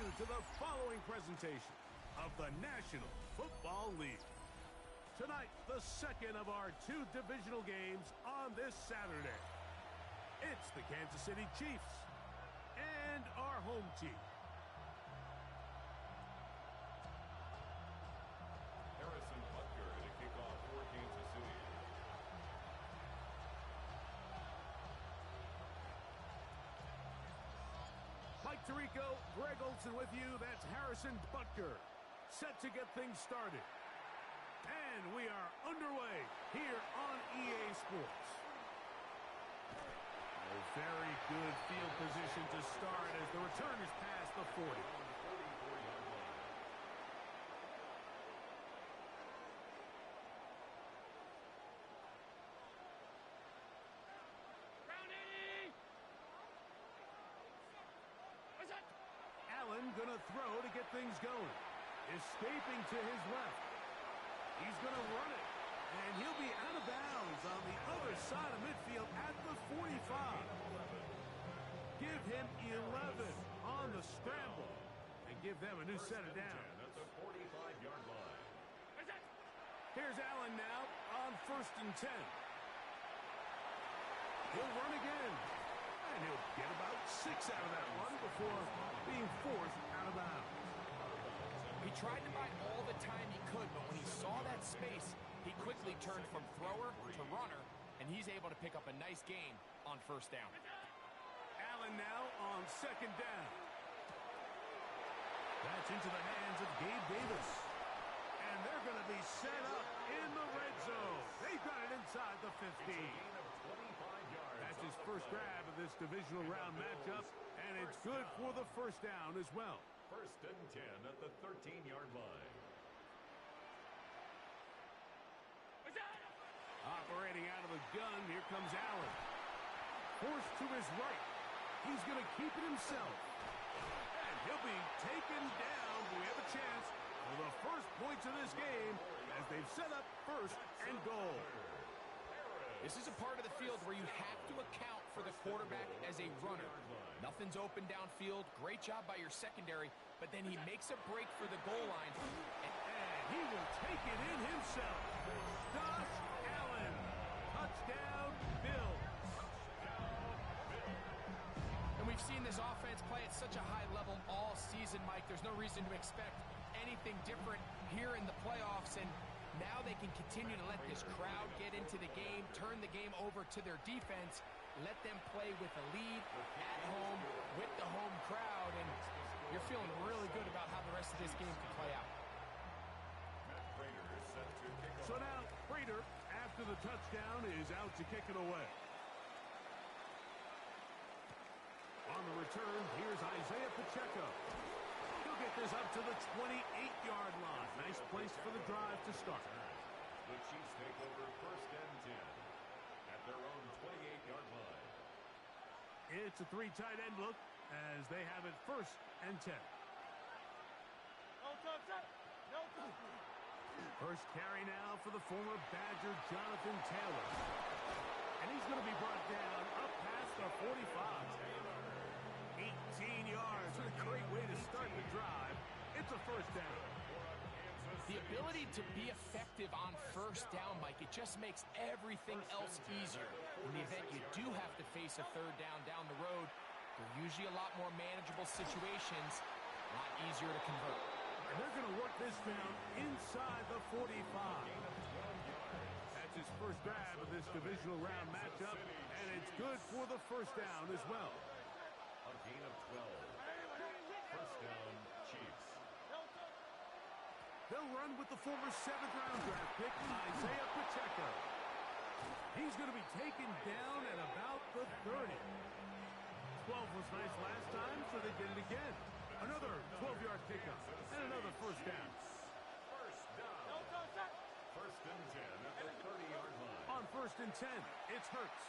you to the following presentation of the National Football League. Tonight, the second of our two divisional games on this Saturday. It's the Kansas City Chiefs and our home team. Harrison Butker to kick off for Kansas City. Mike Tirico, Greg Olson with you. That's Harrison Butker, set to get things started. And we are underway here on EA Sports. A very good field position to start as the return is past the 40. Allen gonna throw to get things going. Escaping to his left. He's gonna run it. And he'll be out of bounds on the other side of midfield at the 45. Give him 11 on the scramble. And give them a new set of downs. At the 45-yard line. Here's Allen now on 1st and 10. He'll run again. And he'll get about 6 out of that one before being forced out of bounds. He tried to buy all the time he could, but when he saw that space, he quickly turned from thrower to runner, and he's able to pick up a nice gain on 1st down. Allen now on 2nd down. That's into the hands of Gabe Davis. And they're going to be set up in the red zone. They've got it inside the 15. That's his first grab of this divisional round matchup, and it's good for the 1st down as well. 1st and 10 at the 13-yard line. Operating out of the gun, here comes Allen. Forced to his right. He's going to keep it himself. And he'll be taken down. We have a chance for the first points of this game as they've set up 1st and goal. This is a part of the field where you have to account for the quarterback as a runner. Nothing's open downfield. Great job by your secondary, but then he makes a break for the goal line. And he will take it in himself. Josh Allen. Touchdown, Bills. And we've seen this offense play at such a high level all season, Mike. There's no reason to expect anything different here in the playoffs, and now they can continue to let this crowd get into the game, turn the game over to their defense, let them play with a lead at home with the home crowd, and you're feeling really good about how the rest of this game can play out. So now, Prater, after the touchdown, is out to kick it away. On the return, here's Isaiah Pacheco. He'll get this up to the 28-yard line. Nice place for the drive to start. The Chiefs take over 1st and 10 at their own 28-yard line. It's a 3 tight end look as they have it 1st and 10. First carry now for the former Badger Jonathan Taylor. And he's going to be brought down up past the 45. 18 yards. What a great way to start the drive. It's a 1st down. The ability to be effective on 1st down, Mike, it just makes everything else easier. In the event you do have to face a 3rd down the road, they're usually a lot more manageable situations, a lot easier to convert. And they're going to work this down inside the 45. That's his first grab of this divisional round matchup, and it's good for the 1st down as well. A gain of 12. 1st down, Chiefs. They'll run with the former 7th-round draft pick, Isaiah Pacheco. He's going to be taken down at about the 30. 12 was nice last time, so they did it again. Another 12-yard pickup, and another 1st down. 1st down. 1st and 10 at the 30-yard line. On 1st and 10, it's Hurts.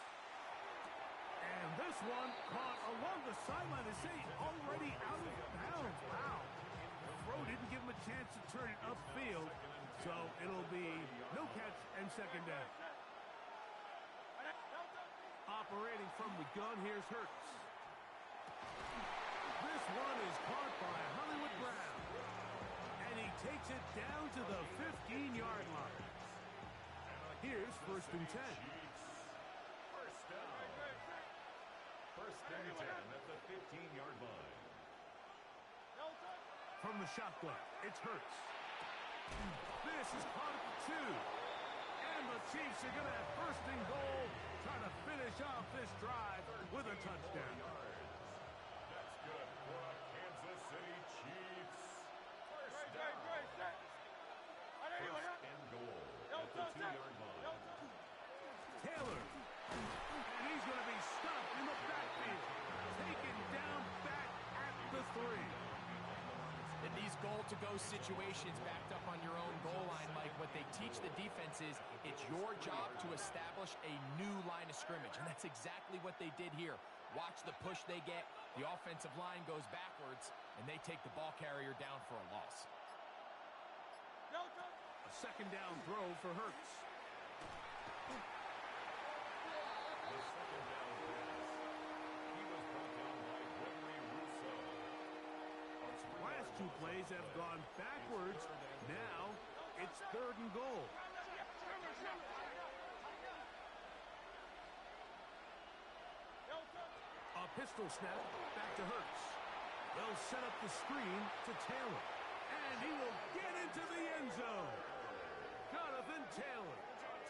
And this one caught along the sideline. They say already out of bounds. Wow. The throw didn't give him a chance to turn it upfield, so it'll be no catch and 2nd down. Operating from the gun, here's Hurts. This one is caught by it down to the 15-yard line. Here's 1st and 10. First down. 1st and 10 at the 15-yard line. From the shotgun, it's Hurts. This is caught at the 2. And the Chiefs are going to have 1st and goal, trying to finish off this drive with a touchdown. That's good for the Kansas City Chiefs. First down. 1st and goal at the 2-yard line. Taylor. And he's going to be stopped in the backfield. Taken down back at the 3. In these goal-to-go situations backed up on your own goal line, Mike, what they teach the defense is it's your job to establish a new line of scrimmage, and that's exactly what they did here. Watch the push they get. The offensive line goes backwards, and they take the ball carrier down for a loss. A 2nd down throw for Hurts. The 2nd down pass. He was brought down by Gregory Rousseau. Last 2 plays have gone backwards. Now it's 3rd and goal. A pistol snap back to Hurts. They'll set up the screen to Taylor. And he will get into the end zone. Jonathan Taylor.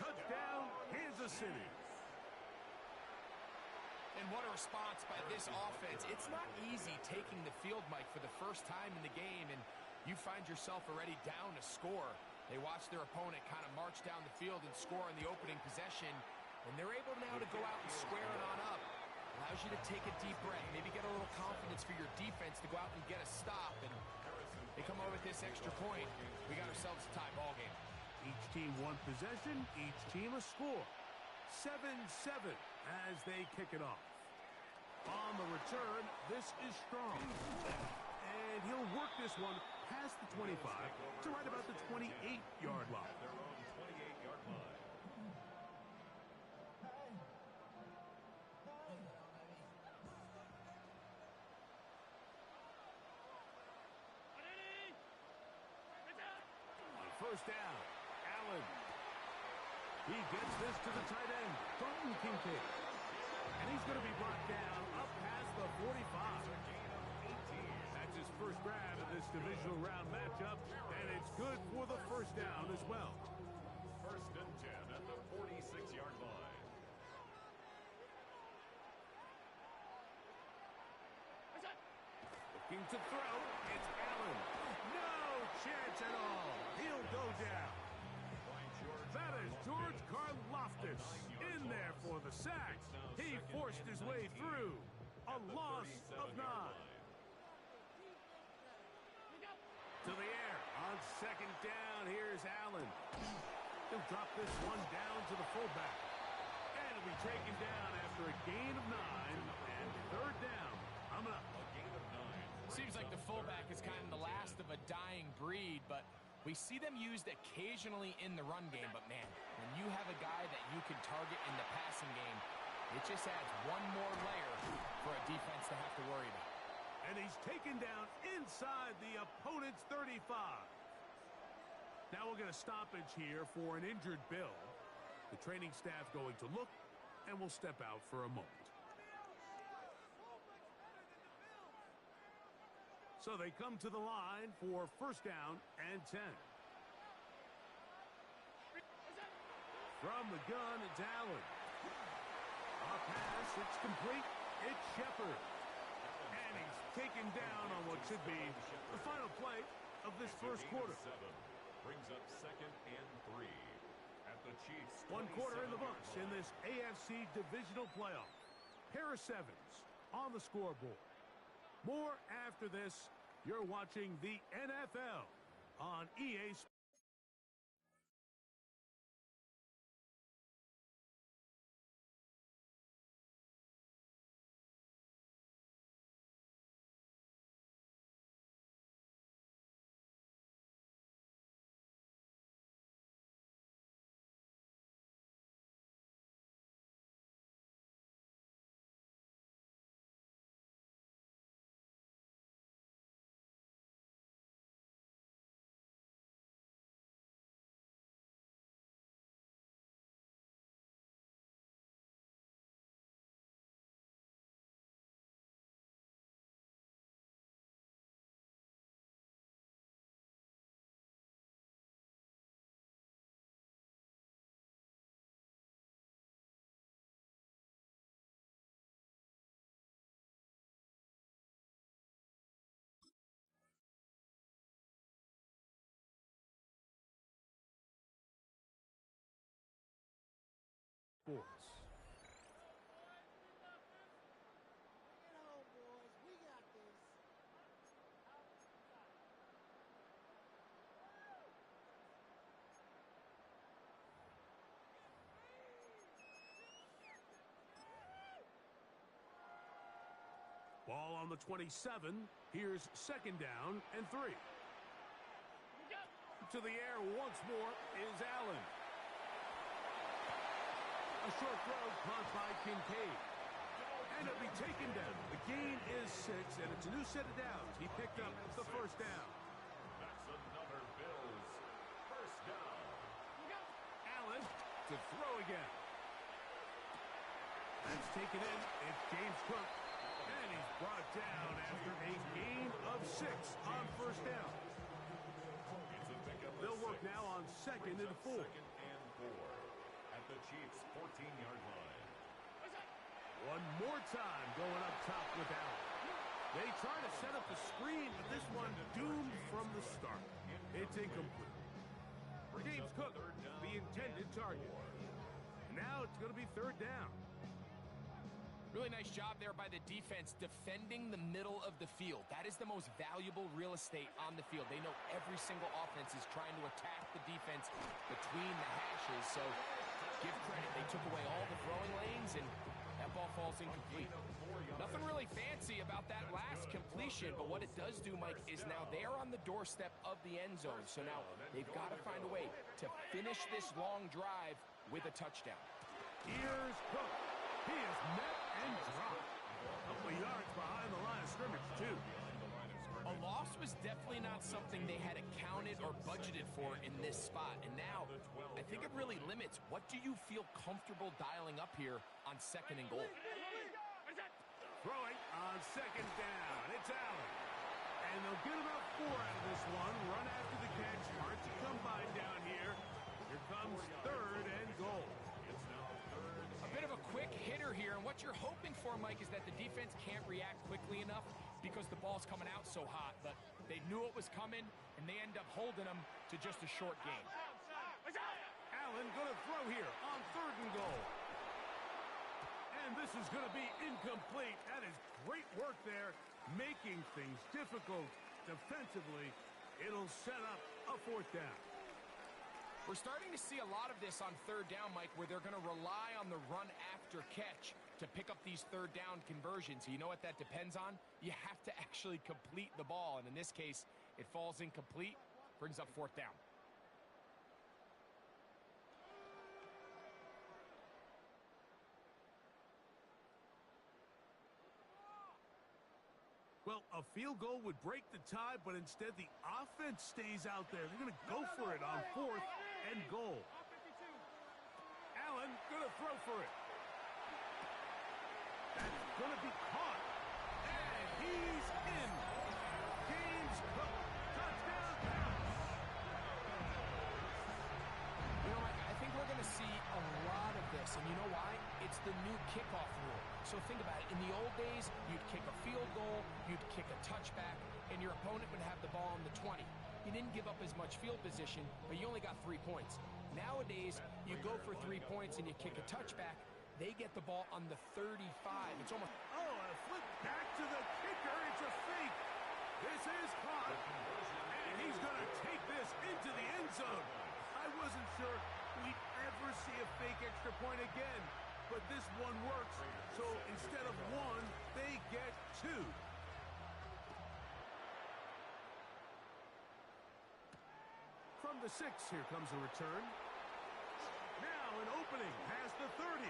Touchdown, Kansas City. And what a response by this offense. It's not easy taking the field, Mike, for the first time in the game, and you find yourself already down to score. They watch their opponent kind of march down the field and score in the opening possession, and they're able now to go out and square it on up. Allows you to take a deep breath, maybe get a little confidence for your defense to go out and get a stop, and they come over with this extra point. We got ourselves a tie ball game. Each team 1 possession, each team a score. 7-7 as they kick it off. On the return, this is strong. And he'll work this one past the 25 to right about the 28-yard line. At their own 28-yard line. On 1st down, Allen. He gets this to the tight end, Dalton Kincaid. And he's going to be brought down up past the 45. That's his first grab of this divisional round matchup, and it's good for the 1st down as well. 1st and 10 at the 46-yard line. Looking to throw, it's Allen. No chance at all. He'll go down. That is George Karlaftis in there for the sack. He forced his way through. A loss of 9. To the air on 2nd down. Here's Allen. He'll drop this one down to the fullback. And it'll be taken down after a gain of 9. And 3rd down. Coming up. A gain of 9. Seems like the fullback is kind of the last of a dying breed, but we see them used occasionally in the run game. But, man, when you have a guy that you can target in the passing game, it just adds one more layer for a defense to have to worry about. And he's taken down inside the opponent's 35. Now we'll get a stoppage here for an injured Bill. The training staff going to look, and will step out for a moment. So they come to the line for 1st down and 10. From the gun, it's Allen. A pass, it's complete. It's Shepard. And he's taken down on what should be the final play of this 1st quarter. Brings up 2nd and 3 at the Chiefs. 1 quarter in the books in this AFC divisional playoff. Pair of 7s on the scoreboard. More after this. You're watching the NFL on EA Sports. Ball on the 27. Here's second down and 3. To the air once more is Allen. A short throw caught by Kincaid. And it'll be taken down. The gain is 6, and it's a new set of downs. He picked up the first down. That's another Bills first down. Allen to throw again. That's taken in. It's James Cook. And he's brought down after a gain of 6 on first down. They'll work now on second and 4. Second and 4 at the Chiefs' 14-yard line. One more time going up top with Allen. They try to set up the screen, but this one doomed from the start. It's incomplete. James Cook, the intended target. Now it's going to be third down. Really nice job there by the defense defending the middle of the field. That is the most valuable real estate on the field. They know every single offense is trying to attack the defense between the hashes. So give credit. They took away all the throwing lanes, and that ball falls incomplete. Nothing really fancy about that last completion, but what it does do, Mike, is now they're on the doorstep of the end zone. So now they've got to find a way to finish this long drive with a touchdown. Here's Cook. He is met and dropped. A couple of yards behind the line of scrimmage, too. A loss was definitely not something they had accounted or budgeted for in this spot. And now, I think it really limits what do you feel comfortable dialing up here on second and goal. Throwing on second down. It's Allen. And they'll get about 4 out of this one. Run after the catch. Hard to come by down here. Here comes third and goal. Bit of a quick hitter here, and what you're hoping for, Mike, is that the defense can't react quickly enough because the ball's coming out so hot, but they knew it was coming, and they end up holding them to just a short game. Allen gonna throw here on third and goal. And this is gonna be incomplete. That is great work there, making things difficult defensively. It'll set up a fourth down. We're starting to see a lot of this on third down, Mike, where they're going to rely on the run after catch to pick up these third down conversions. You know what that depends on? You have to actually complete the ball, and in this case, it falls incomplete, brings up fourth down. Well, a field goal would break the tie, but instead the offense stays out there. They're going to go for it on fourth and goal. Allen going to throw for it. That's going to be caught. And he's in. James Cook. Touchdown pass. You know, Mike, I think we're going to see a lot of this, and you know why? It's the new kickoff rule. So think about it. In the old days, you'd kick a field goal, you'd kick a touchback, and your opponent would have the ball on the 20. You didn't give up as much field position, but you only got 3 points. Nowadays, you go for 3 points and you kick a touchback. They get the ball on the 35. It's almost... Oh, a flip back to the kicker. It's a fake. This is caught. And he's going to take this into the end zone. I wasn't sure we'd ever see a fake extra point again. But this one works, so instead of 1, they get 2. From the 6, here comes a return. Now an opening past the 30.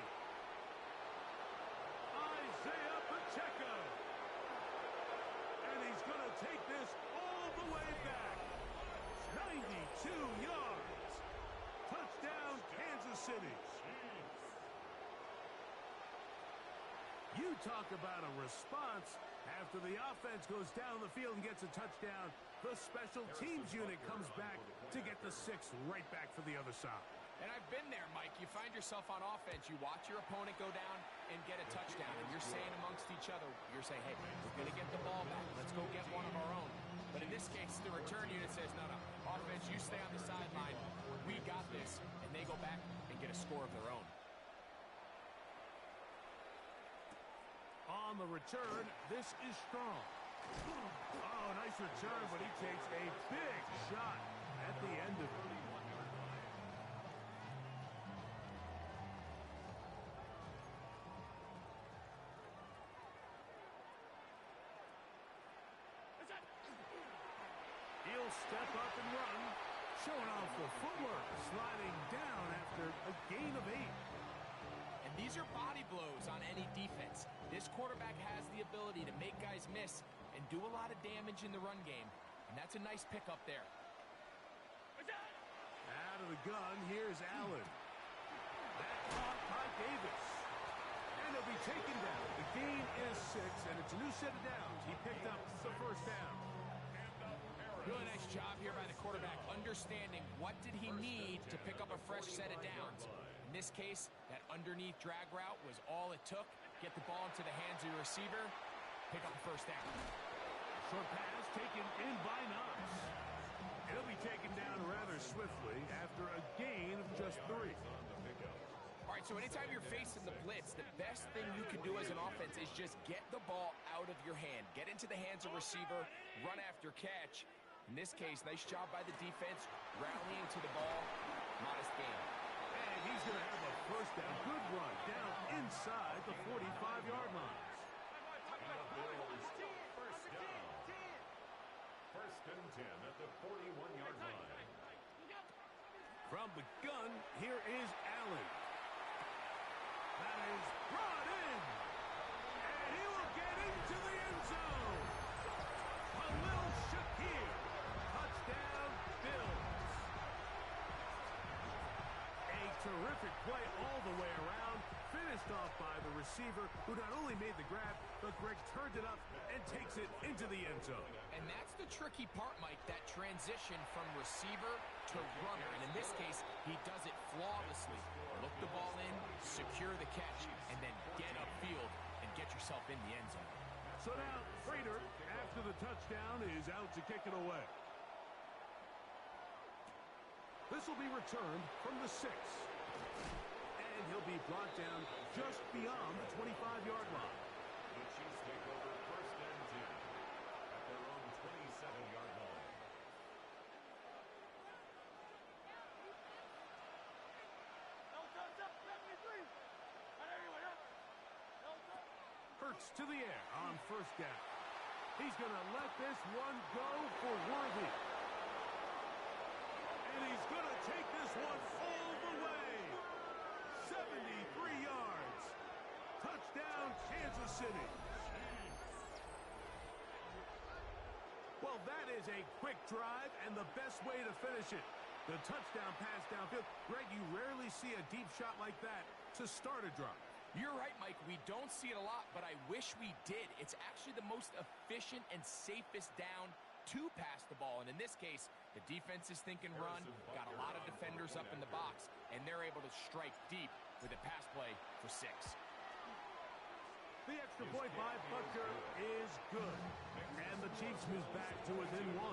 Isaiah Pacheco. And he's going to take this all the way back. 92 yards. Touchdown, Kansas City. You talk about a response. After the offense goes down the field and gets a touchdown, the special teams unit comes back to get the 6 right back for the other side. And I've been there, Mike. You find yourself on offense. You watch your opponent go down and get a touchdown, and you're saying amongst each other, you're saying, hey, we're going to get the ball back. Let's go get one of our own. But in this case, the return unit says, no, offense, you stay on the sideline. We got this. And they go back and get a score of their own. On the return, this is strong. Oh, nice return, but he takes a big shot at the end of it. He'll step up and run, showing off the footwork, sliding down after a gain of 8. And these are body blows on any defense. This quarterback has the ability to make guys miss and do a lot of damage in the run game. And that's a nice pickup there. Out of the gun, here's Allen. That caught by Davis. And he'll be taken down. The gain is 6, and it's a new set of downs. He picked up the first down. Really nice job here by the quarterback, understanding what did he need to pick up a fresh set of downs. In this case, that underneath drag route was all it took. Get the ball into the hands of your receiver, pick up the first down. Short pass taken in by Knox. He'll be taken down rather swiftly after a gain of just 3. All right, so anytime you're facing the blitz, the best thing you can do as an offense is just get the ball out of your hand. Get into the hands of receiver, run after catch. In this case, nice job by the defense, rallying to the ball, modest gain. And he's going to have a first down. Good run down inside the 45-yard line. First and 10 at the 41-yard line. From the gun, here is Allen. That is brought in. And he will get into the end zone. Khalil Shakir. Touchdown, Bills. A terrific play all the way around. Finished off by the receiver, who not only made the grab, but Greg turned it up and takes it into the end zone. And that's the tricky part, Mike, that transition from receiver to runner. And in this case, he does it flawlessly. Look the ball in, secure the catch, and then get upfield and get yourself in the end zone. So now, Prater, after the touchdown, is out to kick it away. This will be returned from the 6. And he'll be brought down just beyond the 25-yard line. The Chiefs take over first and 10 at their own 27-yard line. Hurts to the air on first down. He's going to let this one go for Worthy. And he's going to take this one all the way. 73 yards. Touchdown, Kansas City. Well, that is a quick drive and the best way to finish it. The touchdown pass downfield. Greg, you rarely see a deep shot like that to start a drive. You're right, Mike. We don't see it a lot, but I wish we did. It's actually the most efficient and safest down to pass the ball. And in this case, the defense is thinking run, got a lot of defenders up in the box, and they're able to strike deep with a pass play for 6. The extra point by Butker is good. And the Chiefs move back to within 1.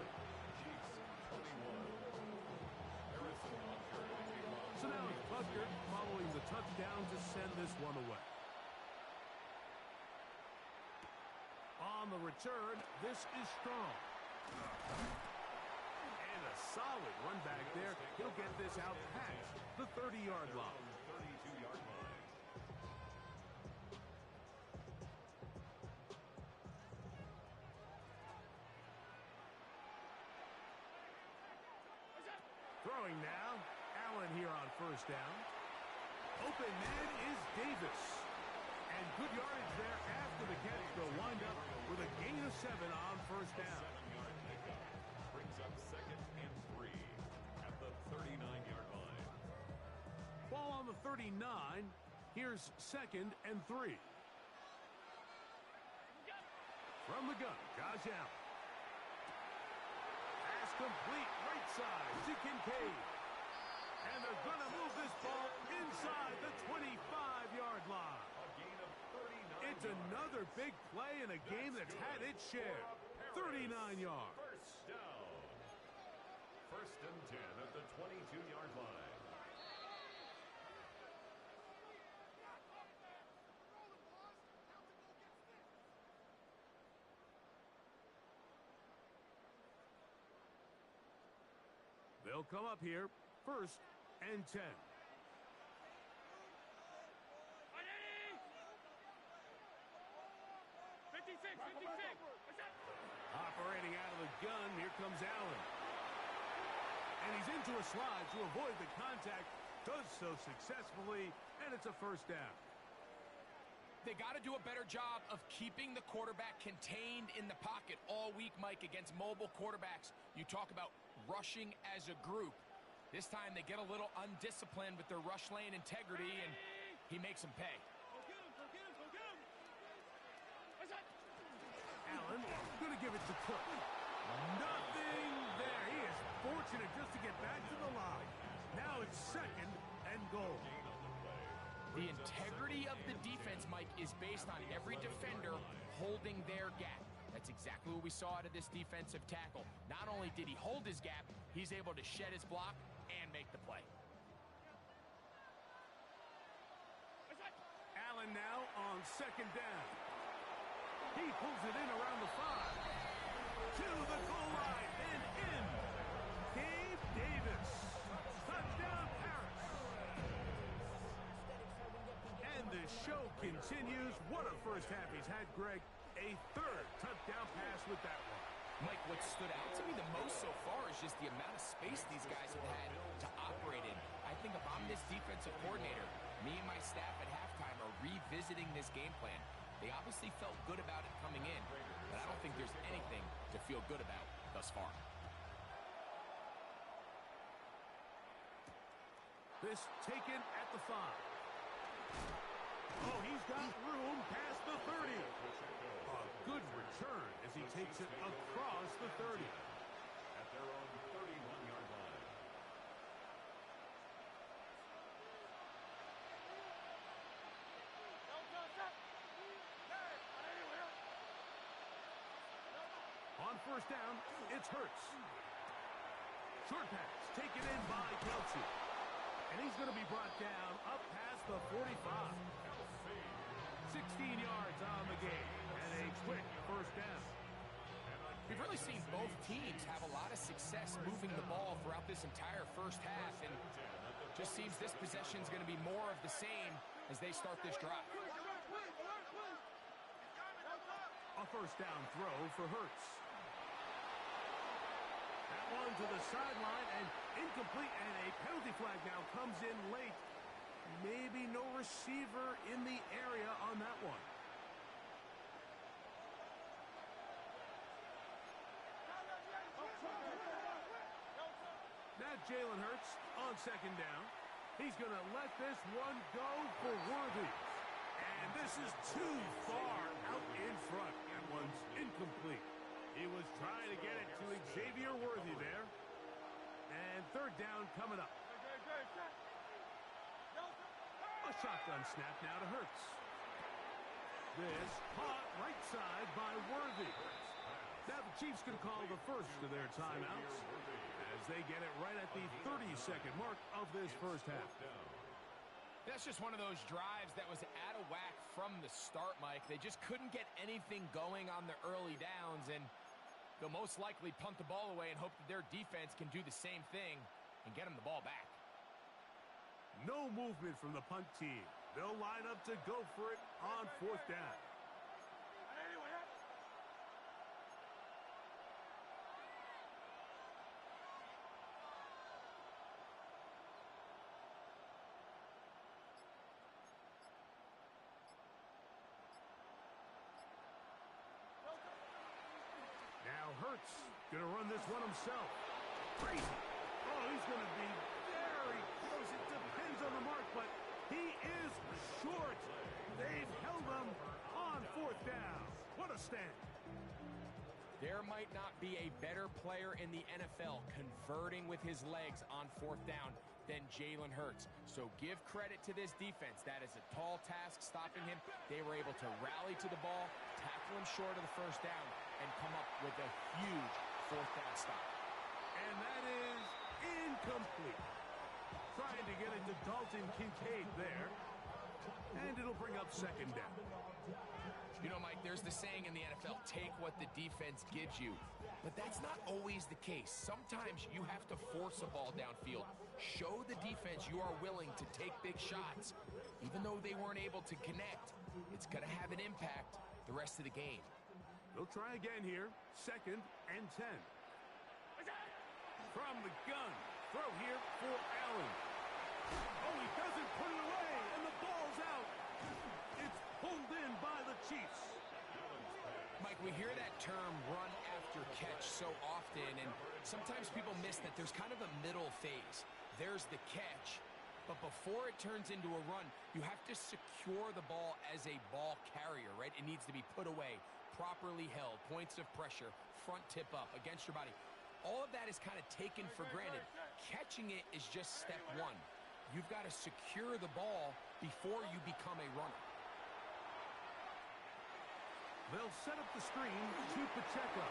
So now it's Butker following the touchdown to send this one away. On the return, this is Strong. And a solid run back there. He'll get this out past the 30-yard line. 32-yard line. Throwing now, Allen here on first down. Open man is Davis. And good yardage there after the catch. They'll wind up with a gain of 7 on first down. 7-yard pickup brings up second and 3 at the 39-yard line. Ball on the 39. Here's second and 3. From the gun, Josh Allen. Pass complete, right side to Kincaid. And they're going to move this ball inside the 25-yard line. A gain of 39 It's another big play in a game that's had its share. 39 yards. First down. First and 10 at the 22-yard line. They'll come up here, first and 10. Operating out of the gun. Here comes Allen. And he's into a slide to avoid the contact. Does so successfully, and it's a first down. They got to do a better job of keeping the quarterback contained in the pocket all week, Mike, against mobile quarterbacks. You talk about rushing as a group. This time they get a little undisciplined with their rush lane integrity, and he makes them pay. Allen going to give it to Cook. Nothing there. He is fortunate just to get back to the line. Now it's second and goal. The integrity of the defense, Mike, is based on every defender holding their gap. That's exactly what we saw out of this defensive tackle. Not only did he hold his gap, he's able to shed his block and make the play. Allen now on second down. He pulls it in around the 5. To the goal line and in. Gabe Davis. Touchdown, Paris. And the show continues. What a first half he's had, Greg. A third touchdown pass with that one. Mike, what stood out to me the most so far is just the amount of space these guys have had to operate in. I think if I'm this defensive coordinator, me and my staff at halftime are revisiting this game plan. They obviously felt good about it coming in, but I don't think there's anything to feel good about thus far. This taken at the 5. Oh, he's got room past the 30. A good return as he takes it across the 30. At their own 31-yard line. On first down, it's Hurts. Short pass taken in by Kelsey. And he's going to be brought down up past the 45. 16 yards on the game. And a quick first down. We've really seen both teams have a lot of success moving the ball throughout this entire first half, and just seems this possession is going to be more of the same as they start this drive. A first down throw for Hurts. That one to the sideline and incomplete, and a penalty flag now comes in late. Maybe no receiver in the area on that one. Now Jalen Hurts on second down. He's going to let this one go for Worthy. And this is too far out in front. That one's incomplete. He was trying to get it to Xavier Worthy there. And third down coming up. A shotgun snap now to Hurts. This caught right side by Worthy. Now the Chiefs can call the first of their timeouts as they get it right at the 30-second mark of this first half. That's just one of those drives that was out of whack from the start, Mike. They just couldn't get anything going on the early downs, and they'll most likely punt the ball away and hope that their defense can do the same thing and get them the ball back. No movement from the punt team. They'll line up to go for it on fourth down. Now Hurts going to run this one himself. Crazy. Oh, he's going to be very close. It depends on the mark, but he is short. They've held him on fourth down. What a stand. There might not be a better player in the NFL converting with his legs on fourth down than Jalen Hurts. So give credit to this defense. That is a tall task stopping him. They were able to rally to the ball, tackle him short of the first down, and come up with a huge fourth down stop. And that is incomplete. Trying to get it to Dalton Kincaid there. And it'll bring up second down. You know, Mike, there's the saying in the NFL, take what the defense gives you. But that's not always the case. Sometimes you have to force a ball downfield. Show the defense you are willing to take big shots. Even though they weren't able to connect, it's going to have an impact the rest of the game. They'll try again here. 2nd and 10. From the gun. Throw here for Allen. Oh, he doesn't put it away, and the ball's out. It's pulled in by the Chiefs. Mike, we hear that term run after catch so often, and sometimes people miss that there's kind of a middle phase. There's the catch, but before it turns into a run, you have to secure the ball as a ball carrier, right? It needs to be put away, properly held, points of pressure, front tip up against your body. All of that is kind of taken for granted. Catching it is just step one. You've got to secure the ball before you become a runner. They'll set up the screen to Pacheco.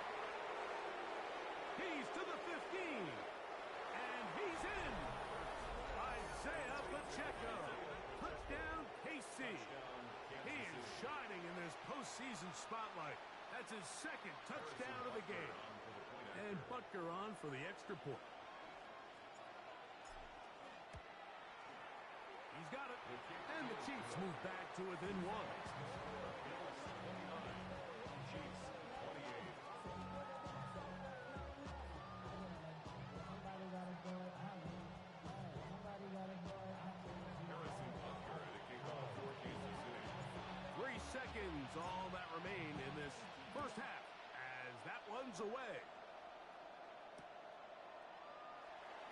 He's to the 15. And he's in. Isaiah Pacheco. Touchdown, KC. He is shining in this postseason spotlight. That's his 2nd touchdown of the game. And Butker on for the extra point. He's got it. And the Chiefs move back to within 1. Seconds, all that remain in this first half as that one's away.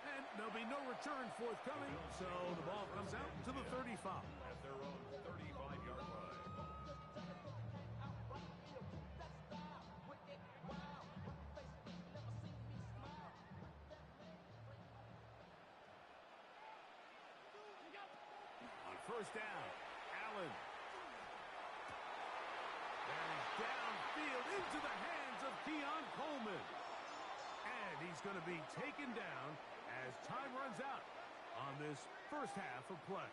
And there'll be no return forthcoming, so the ball comes out to the 35. At their own 35-yard line. On first down, Allen. Downfield into the hands of Keon Coleman. And he's going to be taken down as time runs out on this first half of play.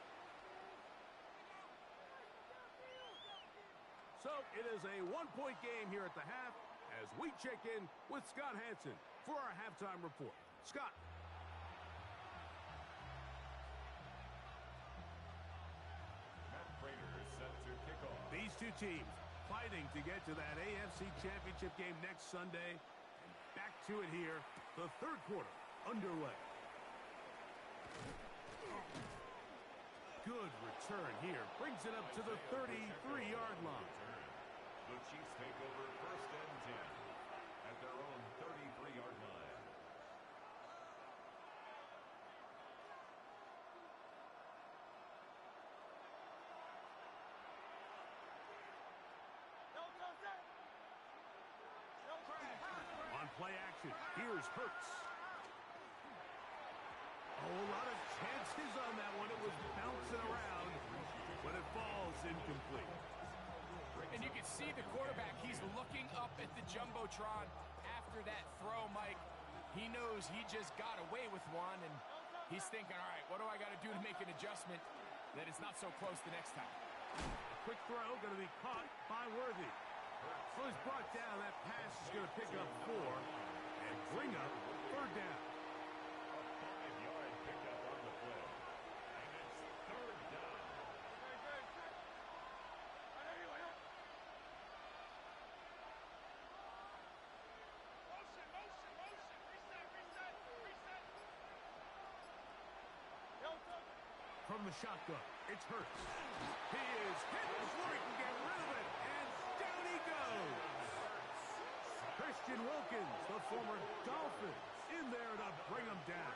So it is a one-point game here at the half as we check in with Scott Hansen for our halftime report. Scott. Matt Prater is set to kick off. These two teams fighting to get to that AFC Championship game next Sunday. And back to it here, the third quarter underway. Good return here. Brings it up to the 33-yard line. The Chiefs take over 1st and 10 at their own 33-yard line. On play action, here's Hurts. Oh, a lot of chances on that one. It was bouncing around, but it falls incomplete. And you can see the quarterback, he's looking up at the Jumbotron after that throw, Mike. He knows he just got away with one, and he's thinking, all right, what do I got to do to make an adjustment that it's not so close the next time? A quick throw, going to be caught by Worthy. So he's brought down. That pass is going to pick up 4 and bring up 3rd down. A 5-yard pickup on the play. And it's 3rd down. From the shotgun, it's Hurts. He is hit before he can get rid of it, and down he goes. Christian Wilkins, the former Dolphin, in there to bring him down.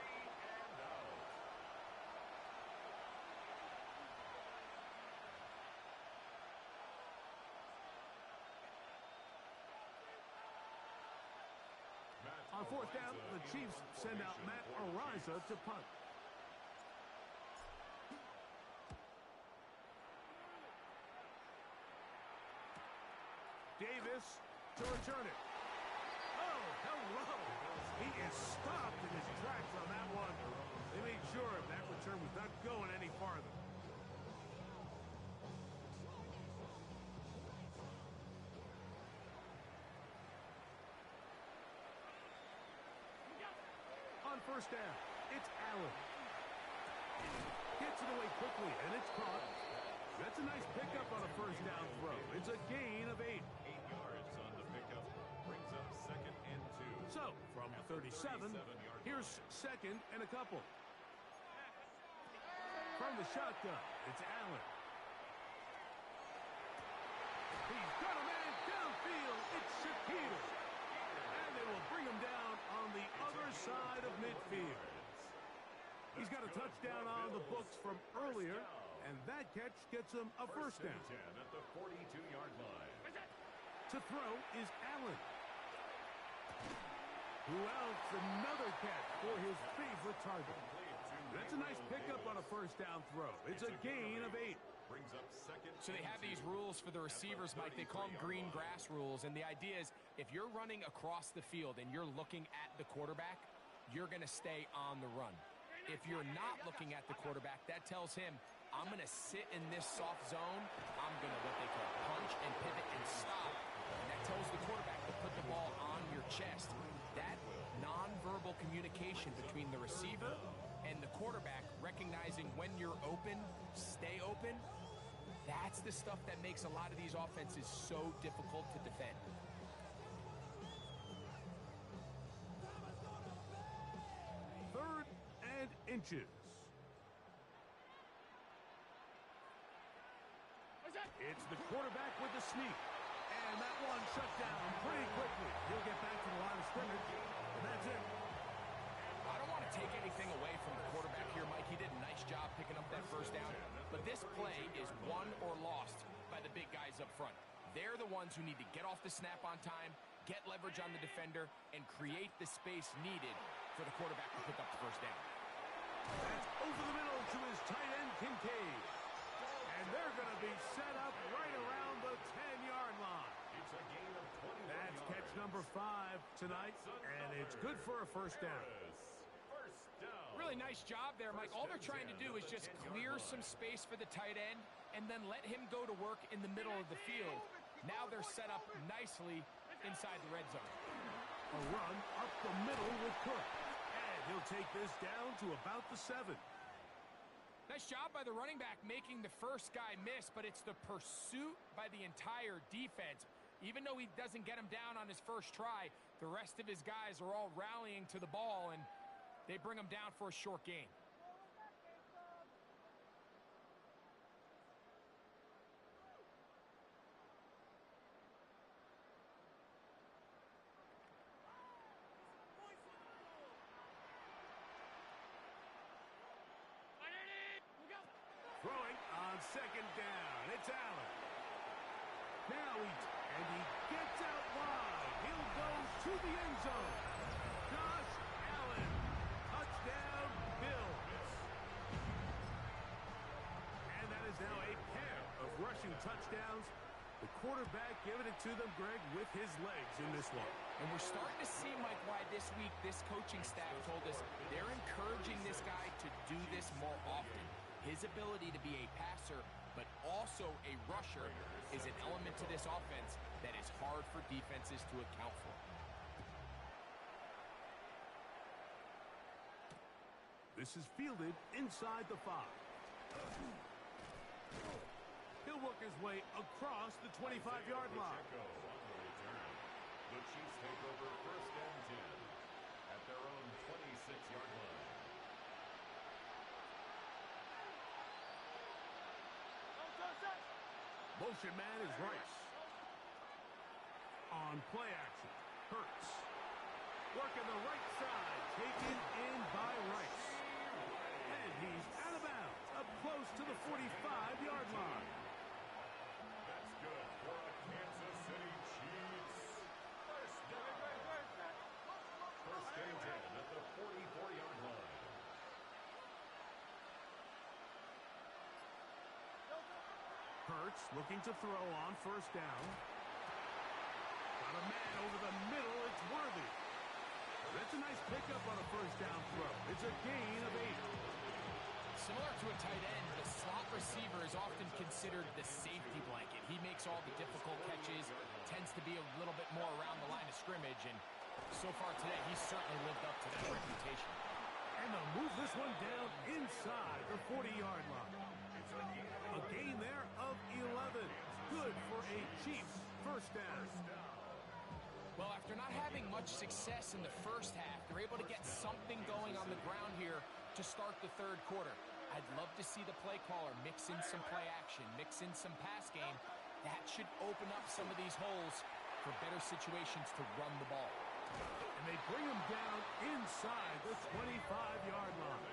On 4th down, the Chiefs send out Matt Ariza to punt. Davis to return it. Oh, hello. He is stopped in his tracks on that one. They made sure that return was not going any farther. On first down, it's Allen. Gets it away quickly, and it's caught. That's a nice pickup on a first down throw. It's a gain of 8. 8 yards on the pickup from the 37. Here's second and a couple. From the shotgun, it's Allen. He's got a man downfield. It's Shaquille. And they will bring him down on the other side of midfield. He's got a touchdown on the books from earlier, and that catch gets him a first down. At the 42-yard line. To throw is Allen. Who else? Another catch for his favorite target. That's a nice pickup on a first down throw. It's a gain of 8. Brings up second. So they have these rules for the receivers, Mike. They call them green grass rules. And the idea is if you're running across the field and you're looking at the quarterback, you're going to stay on the run. If you're not looking at the quarterback, that tells him, I'm going to sit in this soft zone. I'm going to what they call punch and pivot and stop. And that tells the quarterback to put the ball on your chest. That nonverbal communication between the receiver and the quarterback, recognizing when you're open, stay open, that's the stuff that makes a lot of these offenses so difficult to defend. Third and inches. It's the quarterback with the sneak. And that one shut down pretty quickly. He'll get back to the line of scrimmage, and that's it. I don't want to take anything away from the quarterback here, Mike. He did a nice job picking up that first down. But this play is won or lost by the big guys up front. They're the ones who need to get off the snap on time, get leverage on the defender, and create the space needed for the quarterback to pick up the first down. That's over the middle to his tight end, Kincaid. And they're going to be set up right around the 10-yard line. It's a gain of 21 That's yards. catch number 5 tonight, and it's good for a first down. First down. Really nice job there, Mike. All they're trying to do is just clear some space for the tight end and then let him go to work in the middle of the field. Now they're set up nicely inside the red zone. A run up the middle with Cook. And he'll take this down to about the 7. Nice job by the running back making the first guy miss, but it's the pursuit by the entire defense. Even though he doesn't get him down on his first try, the rest of his guys are all rallying to the ball, and they bring him down for a short gain. Throwing on second down. It's Allen. Now he gets out wide. He'll go to the end zone. Josh Allen. Touchdown, Bills. And that is now a pair of rushing touchdowns. The quarterback giving it to them, Greg, with his legs in this one. And we're starting to see, Mike, why this week this coaching staff told us they're encouraging this guy to do this more often. His ability to be a passer, but also a rusher, is an element to this offense that is hard for defenses to account for. This is fielded inside the 5. He'll work his way across the 25-yard line. The Chiefs take over first and 10 at their own 26-yard line. Motion man is Rice. On play action, Hurts. Working the right side, taken in by Rice. And he's out of bounds, up close to the 45-yard line. That's good for a Kansas City Chiefs. First down. First and 10 at the 44-yard line. Hurts looking to throw on first down. Got a man over the middle. It's Worthy. That's a nice pickup on a first down throw. It's a gain of 8. Similar to a tight end, the slot receiver is often considered the safety blanket. He makes all the difficult catches, tends to be a little bit more around the line of scrimmage, and so far today, he's certainly lived up to that reputation. And they'll move this one down inside the 40-yard line. A gain there of 11. Good for a Chiefs first down. Well, after not having much much success in the first half. They're able to get something going on the ground here to start the third quarter. I'd love to see the play caller mix in some play action, mix in some pass game. That should open up some of these holes for better situations to run the ball. And they bring him down inside the 25-yard line.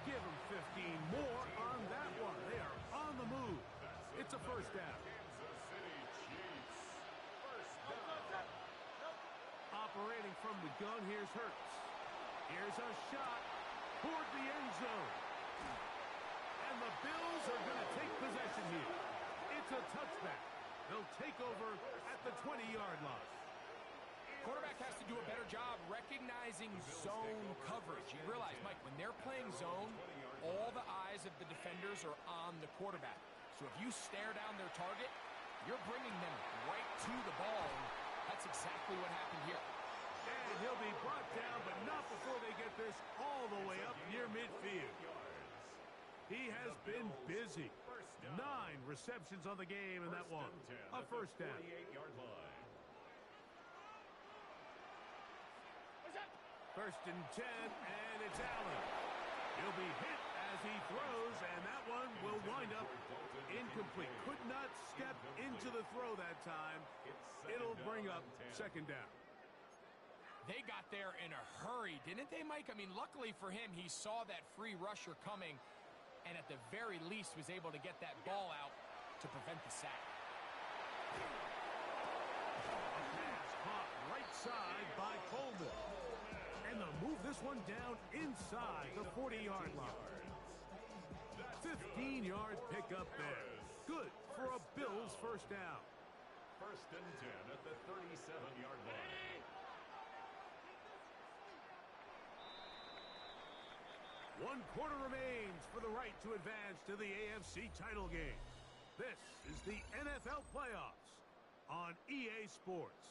Give him 15 more on that one. They are on the move. It's a first down. Operating from the gun, here's Hurts. Here's a shot toward the end zone. And the Bills are going to take possession here. It's a touchback. They'll take over at the 20-yard line. Quarterback has to do a better job recognizing zone coverage. You realize, Mike, when they're playing zone, all the eyes of the defenders are on the quarterback. So if you stare down their target, you're bringing them right to the ball. That's exactly what happened here. And he'll be brought down, but not before they get this all the way up near midfield. He has been busy. 9 receptions on the game in that one. A first down. First and 10, and it's Allen. He'll be hit as he throws, and that one will wind up incomplete. Could not step into the throw that time. It'll bring up second down. They got there in a hurry, didn't they, Mike? I mean, luckily for him, he saw that free rusher coming, and at the very least was able to get that ball out to prevent the sack. A pass caught right side by Coleman. And they'll move this one down inside the 40-yard line. 15-yard pickup there. Good for a Bills first down. First and 10 at the 37-yard line. One quarter remains for the right to advance to the AFC title game. This is the NFL playoffs on EA Sports.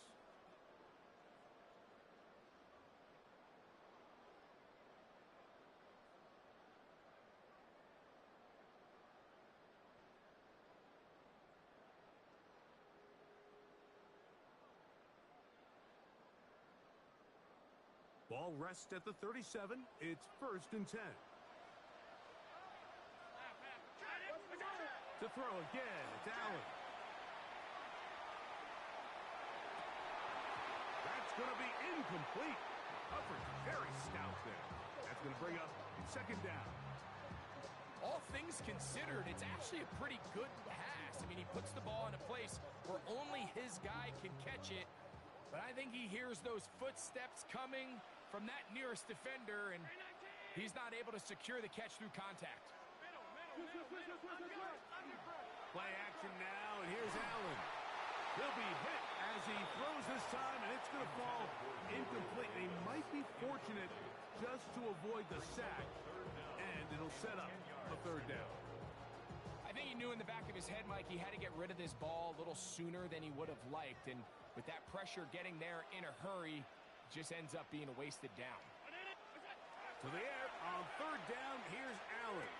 Ball rests at the 37. It's first and 10. To throw again, it's Allen. That's going to be incomplete. Coverage very stout there. That's going to bring up second down. All things considered, it's actually a pretty good pass. I mean, he puts the ball in a place where only his guy can catch it. But I think he hears those footsteps coming from that nearest defender, and he's not able to secure the catch through contact. Play action now, and here's Allen. He'll be hit as he throws this time, and it's going to fall incomplete. They might be fortunate just to avoid the sack, and it'll set up a third down. I think he knew in the back of his head, Mike, he had to get rid of this ball a little sooner than he would have liked, and with that pressure getting there in a hurry, just ends up being a wasted down. To the air on third down, here's Allen.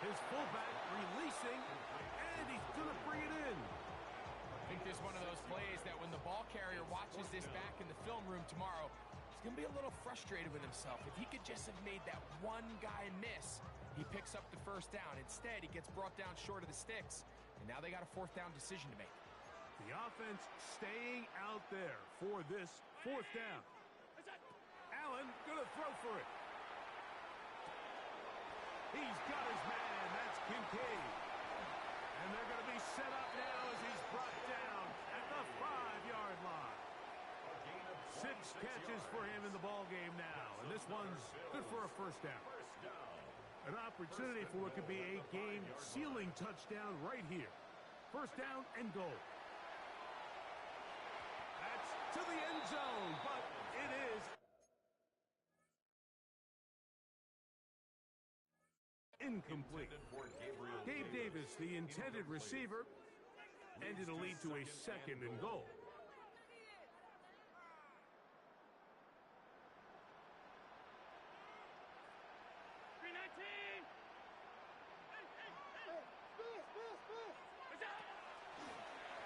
His fullback releasing, and he's going to bring it in. I think this is one of those plays that when the ball carrier watches this back in the film room tomorrow, he's going to be a little frustrated with himself. If he could just have made that one guy miss, he picks up the first down. Instead, he gets brought down short of the sticks, and now they got a fourth down decision to make. The offense staying out there for this fourth down. Allen going to throw for it. He's got his man. That's Kincaid. And they're going to be set up now as he's brought down at the 5-yard line. 6 catches for him in the ball game now. And this one's good for a first down. An opportunity for what could be a game-sealing touchdown right here. First down and goal. That's to the end zone, but it is incomplete. Gabe Davis, the intended receiver, and it'll lead to a second and goal.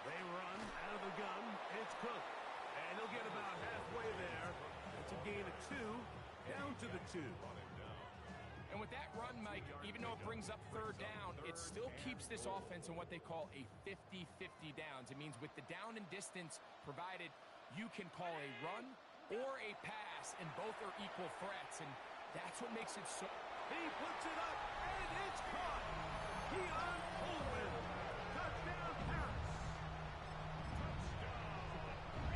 They run out of the gun. It's Cook. And he'll get about 2. And with that run, Mike, even though it brings up third down, it still keeps this offense in what they call a 50-50 downs. It means with the down and distance provided, you can call a run or a pass, and both are equal threats, and that's what makes it so... He puts it up, and it's caught. Keon Coleman. Touchdown, Paris.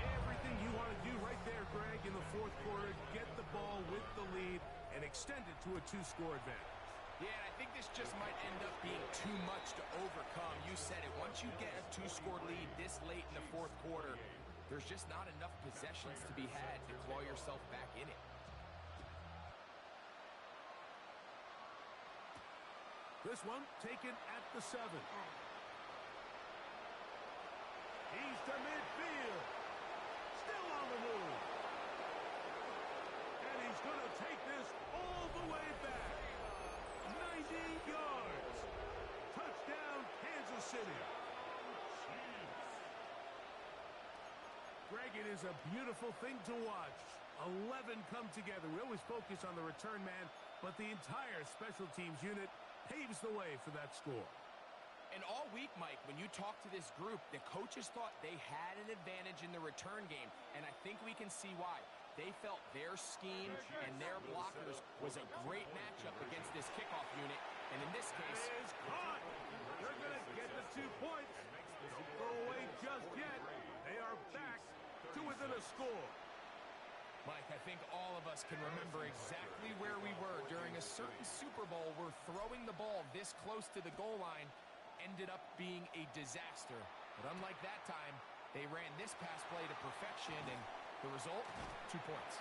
Everything you want to do right there, Greg, in the fourth quarter, get the ball with the lead and extend it to a 2-score advantage. Yeah, I think this just might end up being too much to overcome. You said it. Once you get a 2-score lead this late in the fourth quarter, there's just not enough possessions to be had to claw yourself back in it. This one taken at the 7. He's to midfield. Still on the move. And he's going to take this all the way back. 90 yards. Touchdown, Kansas City. Greg, it is a beautiful thing to watch. 11 come together. We always focus on the return man, but the entire special teams unit paves the way for that score. And all week, Mike, when you talk to this group, the coaches thought they had an advantage in the return game, and I think we can see why. They felt their scheme and their blockers was a great matchup against this kickoff unit, and in this case... Is caught. They're going to get the 2 points. Don't go away just yet. They are back to within a score. Mike, I think all of us can remember exactly where we were during a certain Super Bowl where throwing the ball this close to the goal line ended up being a disaster. But unlike that time, they ran this pass play to perfection, and the result, 2 points.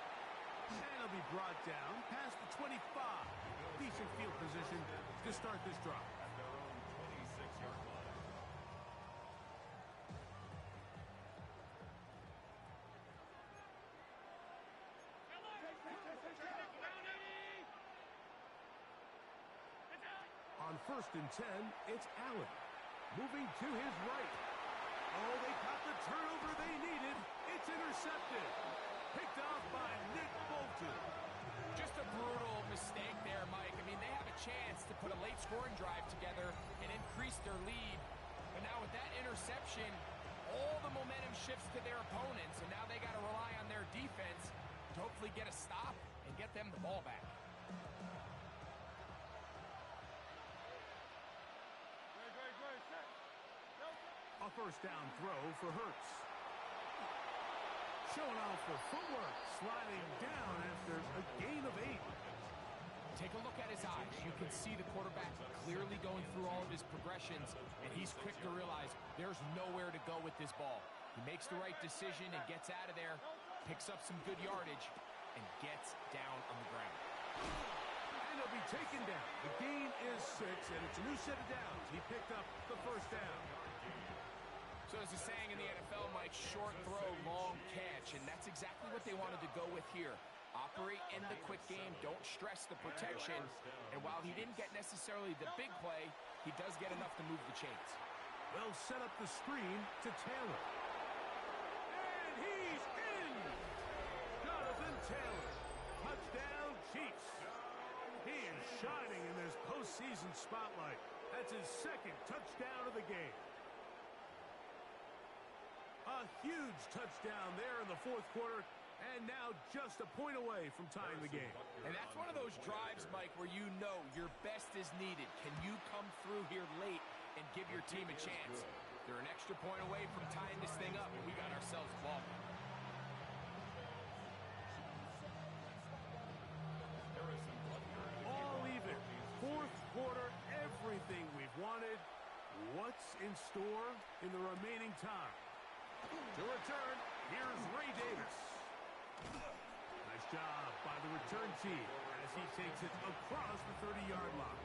And he'll be brought down past the 25. Decent field position to start this drive. At their own 26-yard line. On 1st and 10, it's Allen. Moving to his right. Oh, they got the turnover they needed. It's intercepted. Picked off by Nick Bolton. Just a brutal mistake there, Mike. I mean, they have a chance to put a late scoring drive together and increase their lead. But now with that interception, all the momentum shifts to their opponents, and now they got to rely on their defense to hopefully get a stop and get them the ball back. A first down throw for Hurts. Showing off the footwork, sliding down after a gain of 8. Take a look at his eyes. You can see the quarterback clearly going through all of his progressions, and he's quick to realize there's nowhere to go with this ball. He makes the right decision and gets out of there, picks up some good yardage, and gets down on the ground. And he'll be taken down. The gain is 6, and it's a new set of downs. He picked up the first down. So there's a saying in the NFL, Mike, short throw, long catch, and that's exactly what they wanted to go with here. Operate in the quick game, don't stress the protection, and while he didn't get necessarily the big play, he does get enough to move the chains. They'll set up the screen to Taylor. And he's in! Jonathan Taylor. Touchdown, Chiefs. He is shining in this postseason spotlight. That's his 2nd touchdown of the game. A huge touchdown there in the fourth quarter, and now just a point away from tying the game. And that's one of those drives, Mike, where you know your best is needed. Can you come through here late and give your team a chance? They're an extra point away from tying this thing up, and we got ourselves a ball. All even. Fourth quarter, everything we've wanted. What's in store in the remaining time? To return, here's Ray Davis. Nice job by the return team as he takes it across the 30-yard line.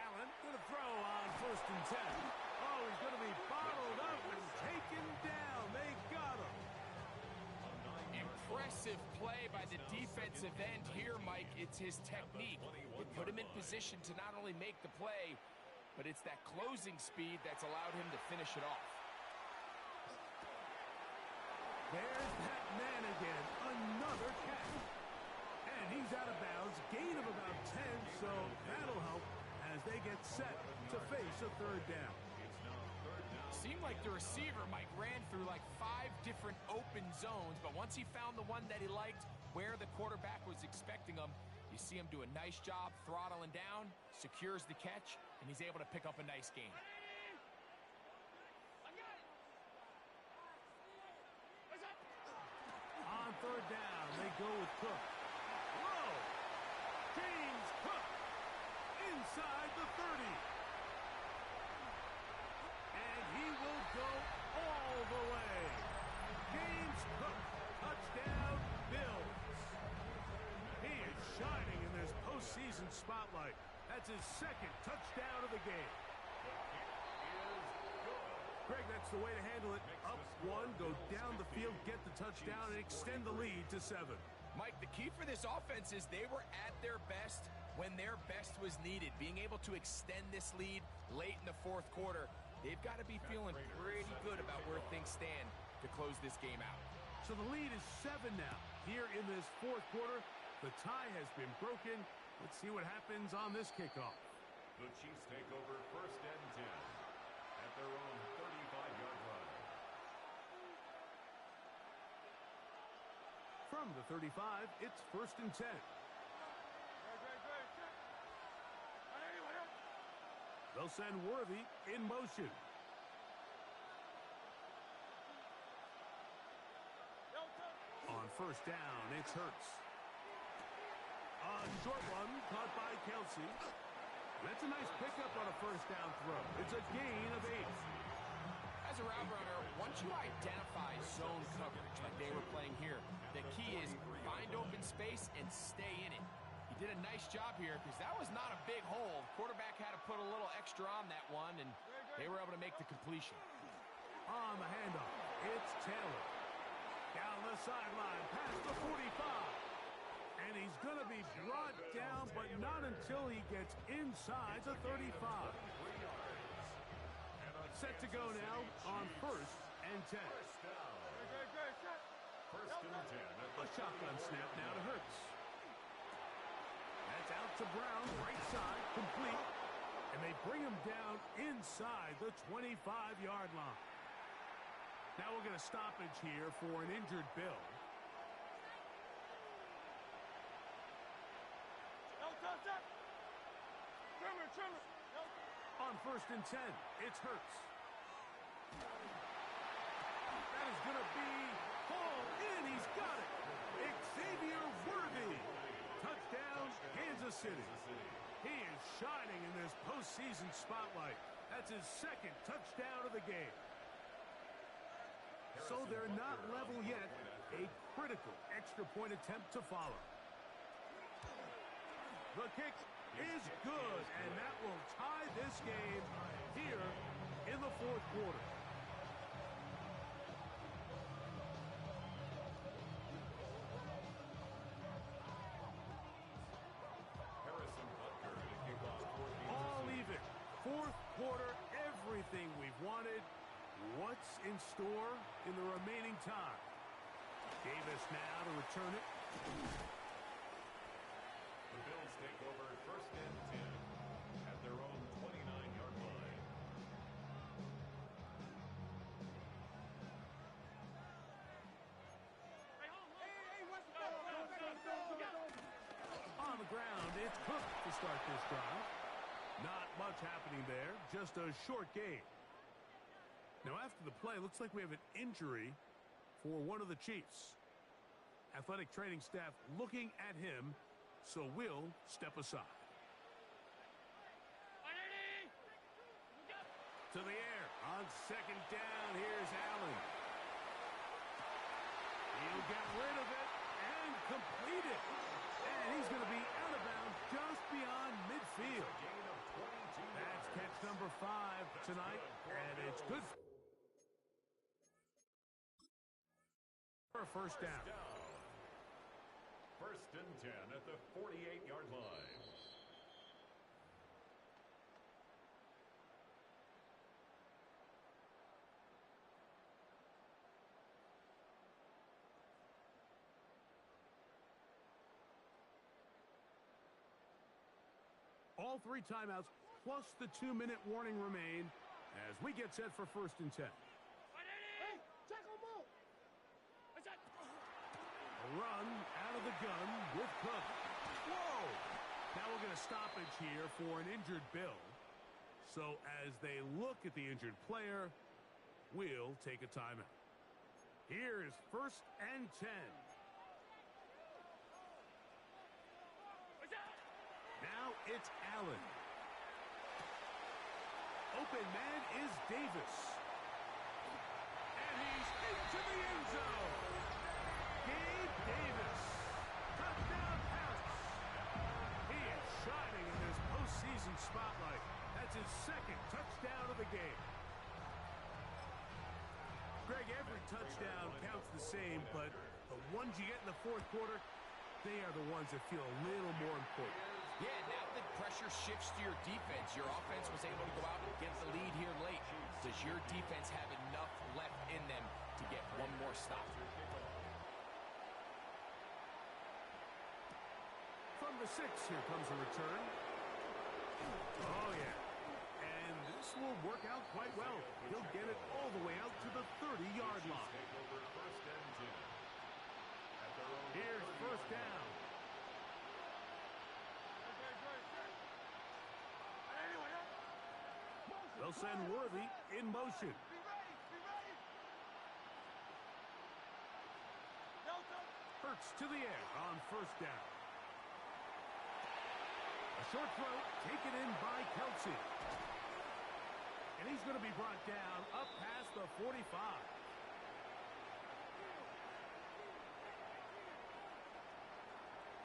Allen going to throw on 1st and 10. Oh, he's going to be bottled up and taken down. They got him. Impressive play by the defensive end here, Mike. It's his technique. It put him in position to not only make the play, but it's that closing speed that's allowed him to finish it off. There's that man again, another catch. And he's out of bounds, gain of about 10, so that'll help as they get set to face a third down. Seemed like the receiver, Mike, ran through like 5 different open zones, but once he found the one that he liked, where the quarterback was expecting him, you see him do a nice job throttling down, secures the catch, and he's able to pick up a nice gain. On third down, they go with Cook. Whoa! James Cook inside the 30. And he will go all the way. James Cook, touchdown, Bills. He is shining in this postseason spotlight. That's his second touchdown of the game. Greg, that's the way to handle it. Up one, go down the field, get the touchdown, and extend the lead to 7. Mike, the key for this offense is they were at their best when their best was needed. Being able to extend this lead late in the fourth quarter, they've got to be feeling pretty good about where things stand to close this game out. So the lead is 7 now. Here in this fourth quarter, the tie has been broken. Let's see what happens on this kickoff. The Chiefs take over first and 10 at their own 35-yard line. From the 35, it's first and 10. They'll send Worthy in motion. On first down, it's Hurts. A short one caught by Kelsey. That's a nice pickup on a first down throw. It's a gain of 8. As a route runner, once you identify zone coverage like they were playing here, the key is find open space and stay in it. He did a nice job here because that was not a big hole. Quarterback had to put a little extra on that one, and they were able to make the completion. On the handoff, it's Taylor. Down the sideline, past the 45. And he's going to be brought down, but not until he gets inside the 35. Set to go now on first and 10. First and 10. A shotgun snap now to Hurts. That's out to Brown, right side, complete. And they bring him down inside the 25-yard line. Now we'll get a stoppage here for an injured Bill. On first and 10, it's Hurts. That is going to be hauled in. He's got it. Xavier Worthy. Touchdown, Kansas City. He is shining in this postseason spotlight. That's his second touchdown of the game. So they're not level yet. A critical extra point attempt to follow. The kick is good, and that will tie this game here in the fourth quarter. All even. Fourth quarter, everything we've wanted. What's in store in the remaining time? Davis now to return it. The Bills take over first and 10 at their own 29-yard line. On the ground, it's Cook to start this drive. Not much happening there, just a short gain. Now after the play, looks like we have an injury for one of the Chiefs. Athletic training staff looking at him, so we'll step aside. To the air on second down. Here's Allen. He'll get rid of it and complete it. And he's going to be out of bounds just beyond midfield. That's catch number 5 tonight, and it's good for a first down. and 10 at the 48-yard line. All 3 timeouts plus the 2-minute warning remain as we get set for 1st and 10. A run out of the gun with Cook. Whoa! Now we'll get a stoppage here for an injured Bill. So as they look at the injured player, we'll take a timeout. Here is 1st and 10. Now it's Allen. Open man is Davis. And he's into the end zone. Gabe Davis. Touchdown pass. He is shining in this postseason spotlight. That's his 2nd touchdown of the game. Greg, every touchdown counts the same, but the ones you get in the 4th quarter, they are the ones that feel a little more important. Yeah, now that pressure shifts to your defense, your offense was able to go out and get the lead here late. Does your defense have enough left in them to get one more stop? From the 6, here comes a return. Oh, yeah. And this will work out quite well. He'll get it all the way out to the 30-yard line. Here's 1st down. They'll send Worthy in motion. Hurts to the air on 1st down. A short throw taken in by Kelsey. And he's going to be brought down up past the 45.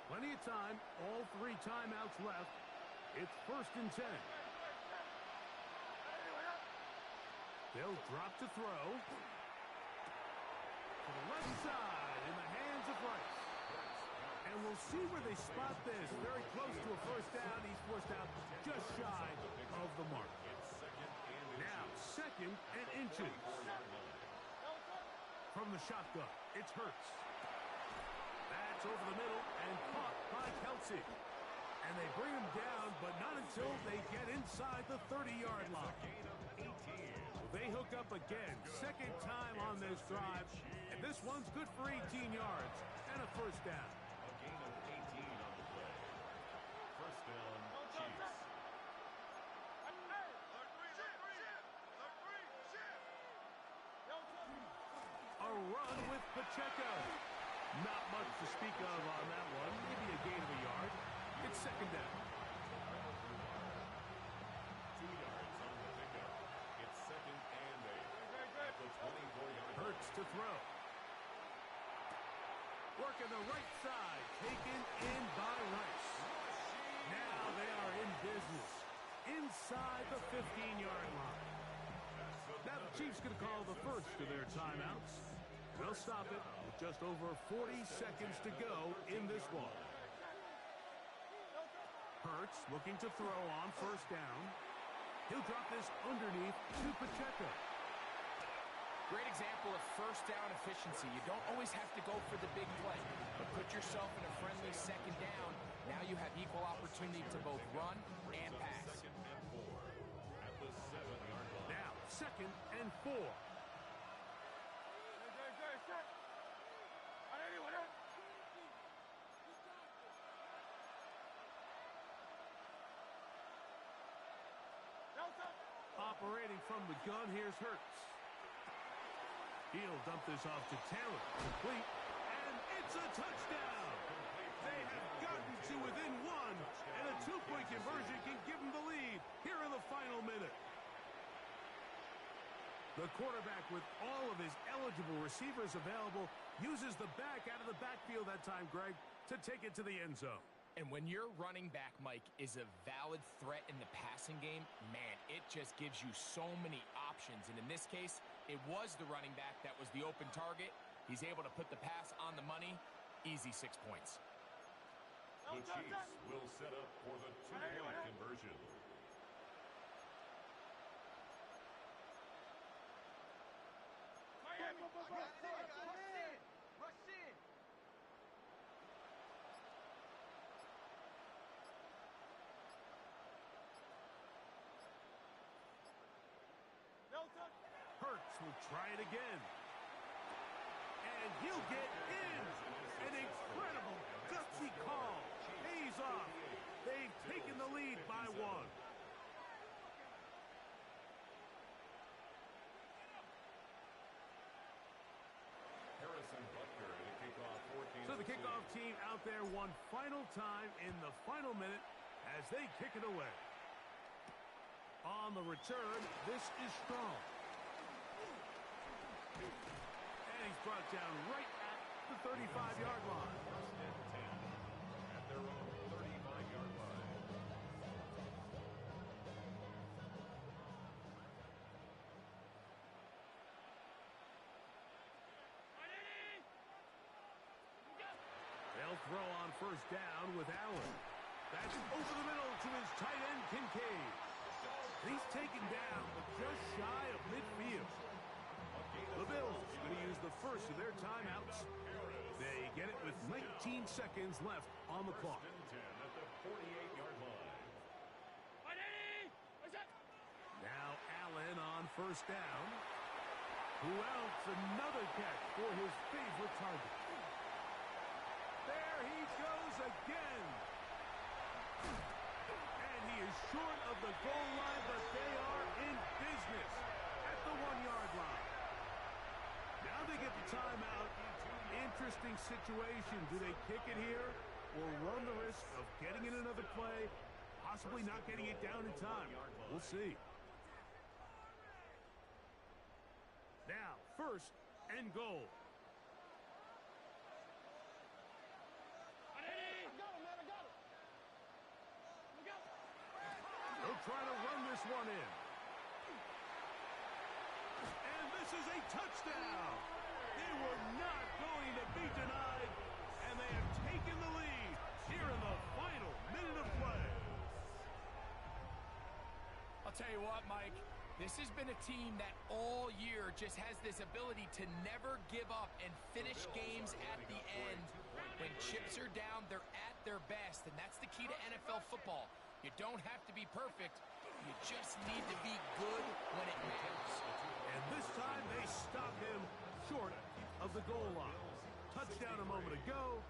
Plenty of time, all 3 timeouts left. It's 1st and 10. They'll drop to throw. To the left side in the hands of Rice. And we'll see where they spot this. Very close to a 1st down. He's forced out just shy of the mark. Now 2nd and inches. From the shotgun, it's Hurts. That's over the middle and caught by Kelsey. And they bring him down, but not until they get inside the 30-yard line. They hook up again, 2nd time on this drive, and this one's good for 18 yards and a 1st down. A gain of 18 on the play. 1st down, Chiefs. A run with Pacheco. Not much to speak of on that one. Maybe a gain of a yard. It's 2nd down. 2 yards on the pickup. It's 2nd and 8. At the 24-yard line. Hurts to throw. Working the right side. Taken in by Rice. Now they are in business. Inside the 15-yard line. Now the Chiefs going to call the first of their timeouts. They'll stop it with just over 40 seconds to go in this one. Hurts looking to throw on 1st down. He'll drop this underneath to Pacheco. Great example of 1st down efficiency. You don't always have to go for the big play, but put yourself in a friendly 2nd down. Now you have equal opportunity to both run and pass. 2nd and 4 at the 7-yard line. Now 2nd and 4. Operating from the gun, here's Hurts. He'll dump this off to Taylor. Complete. And it's a touchdown. They have gotten to within 1. And a 2-point conversion can give them the lead here in the final minute. The quarterback, with all of his eligible receivers available, uses the back out of the backfield that time, Greg, to take it to the end zone. And when your running back, Mike, is a valid threat in the passing game, man, it just gives you so many options. And in this case, it was the running back that was the open target. He's able to put the pass on the money. Easy 6 points. The Chiefs will set up for the two-point conversion. Rush in. Hurts will try it again. And he'll get in. An incredible gutsy call. Pays off. They've taken the lead by one. So the kickoff team out there one final time in the final minute as they kick it away. On the return, this is strong. And he's brought down right at the 35-yard line. First and 10 at their own 35-yard line. They'll throw on first down with Allen. That's over the middle to his tight end, Kincaid. He's taken down, but just shy of midfield. The Bills going to use the first of their timeouts. They get it with 19 seconds left on the clock. First and 10 at the 48-yard line. Now Allen on first down. Who else? Another catch for his favorite target. There he goes again. And he is short of the goal line, but they are in business at the 1-yard line. Now they get the timeout. Interesting situation. Do they kick it here or run the risk of getting in another play, possibly not getting it down in time? We'll see. Now, first and goal. They'll try to run this one in. And this is a touchdown. They were not going to be denied, and they have taken the lead here in the final minute of play. I'll tell you what, Mike, this has been a team that all year just has this ability to never give up and finish games at the end. When chips are down, they're at their best, and that's the key to NFL football. You don't have to be perfect. You just need to be good when it matters. And this time they stop him short of the goal line. Touchdown a moment ago.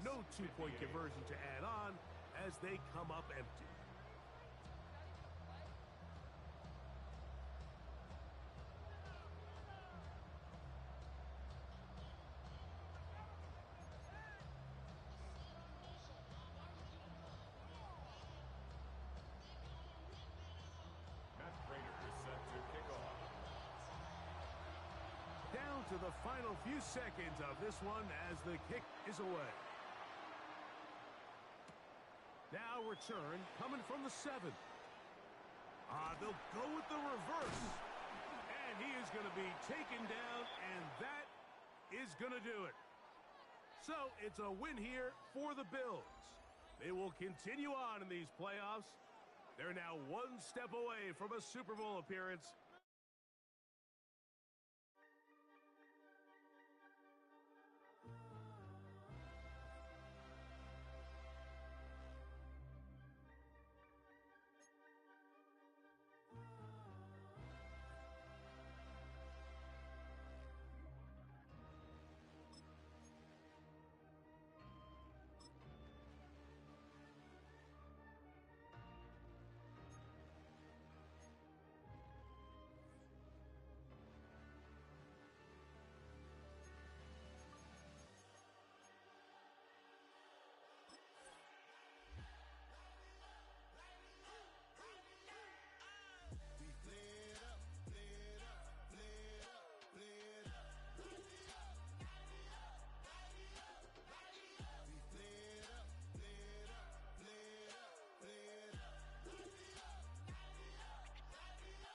No two-point conversion to add on as they come up empty. Down to the final few seconds of this one as the kick is away. Now return coming from the 7. They'll go with the reverse. And he is going to be taken down, and that is going to do it. So it's a win here for the Bills. They will continue on in these playoffs. They're now one step away from a Super Bowl appearance.